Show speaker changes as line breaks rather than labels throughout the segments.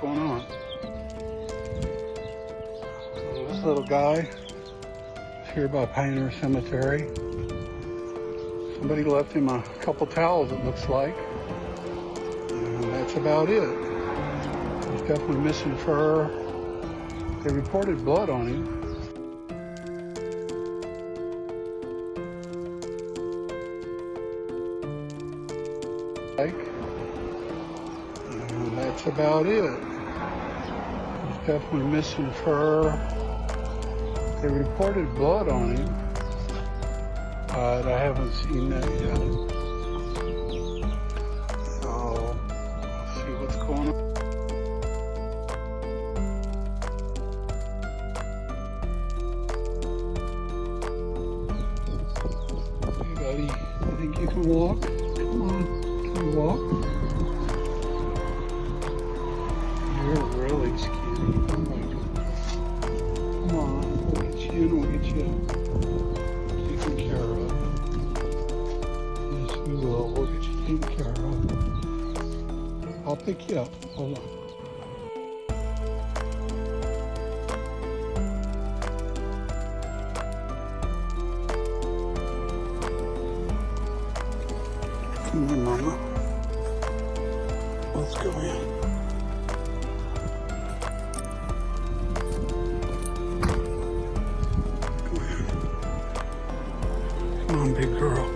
going on. This little guy is here by Pioneer Cemetery. Somebody left him a couple towels, it looks like. And that's about it. He's definitely missing fur. They reported blood on him. And that's about it. He's definitely missing fur. They reported blood on him, but I haven't seen that yet. So, let's see what's going on. Hey buddy, you think you can walk? Come on, can you walk? You're really skinny. Oh my goodness. Come on, we'll get you in, we'll get you taken care of. Yes, we will. We'll get you taken care of. I'll pick you up. Hold on. Come here, Mama. Let's go in. Come on, big girl.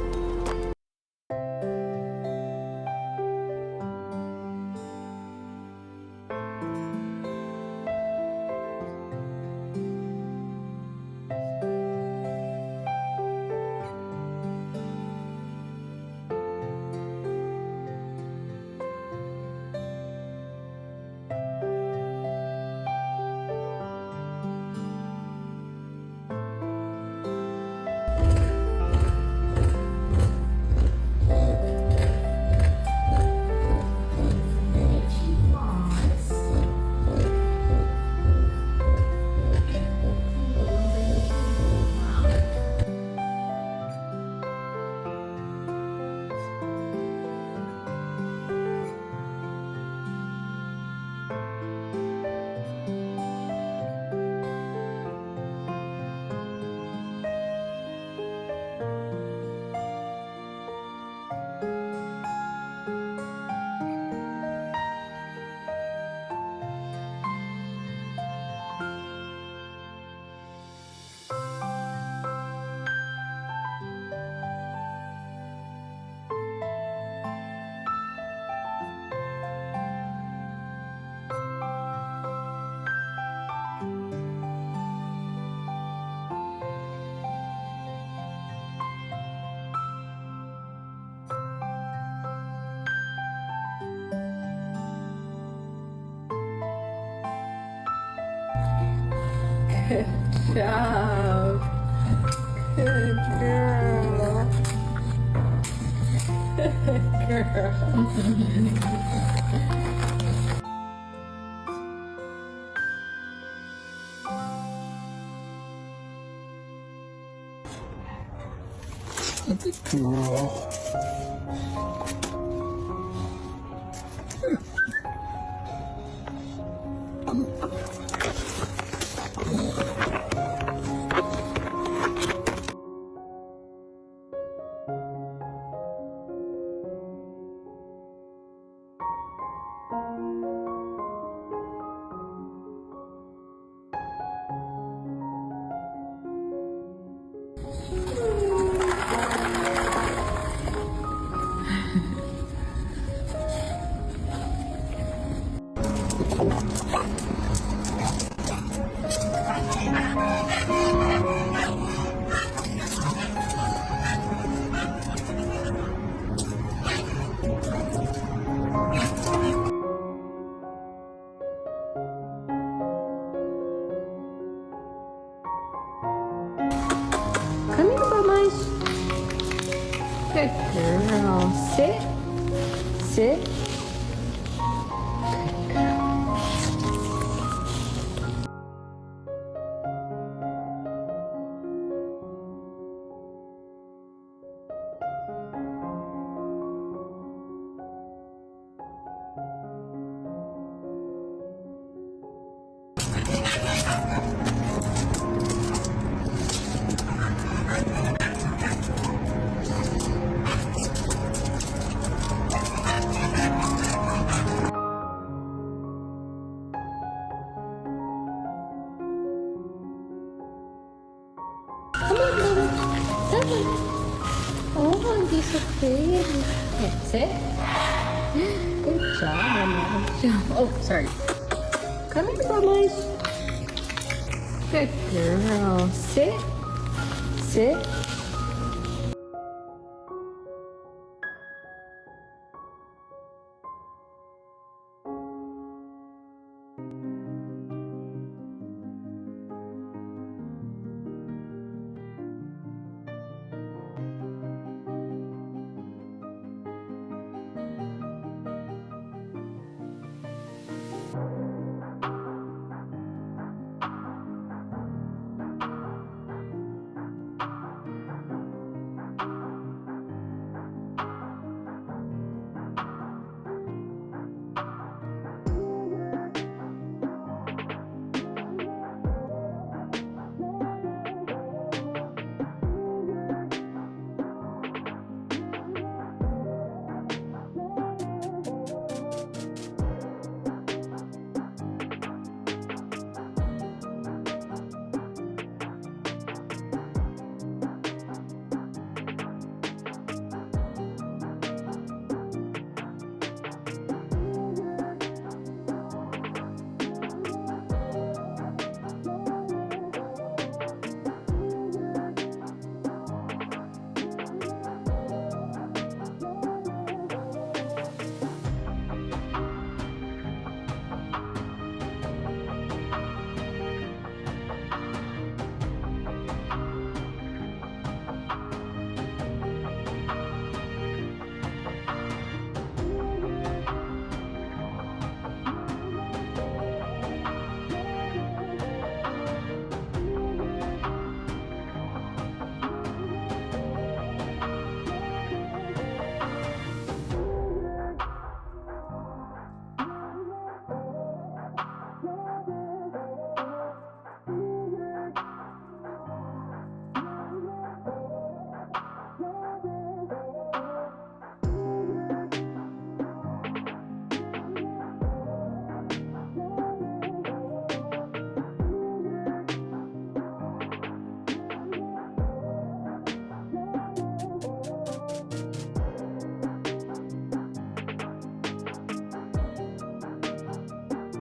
Good job. Good girl. Good girl.
Good girl.
Come here, Bubbles. Good girl. Sit. Sit. Good girl. Oh, hindi so pretty. Okay, sit. Good job, Mama. Oh, sorry. Come here, Mama. Good girl. Sit. Sit.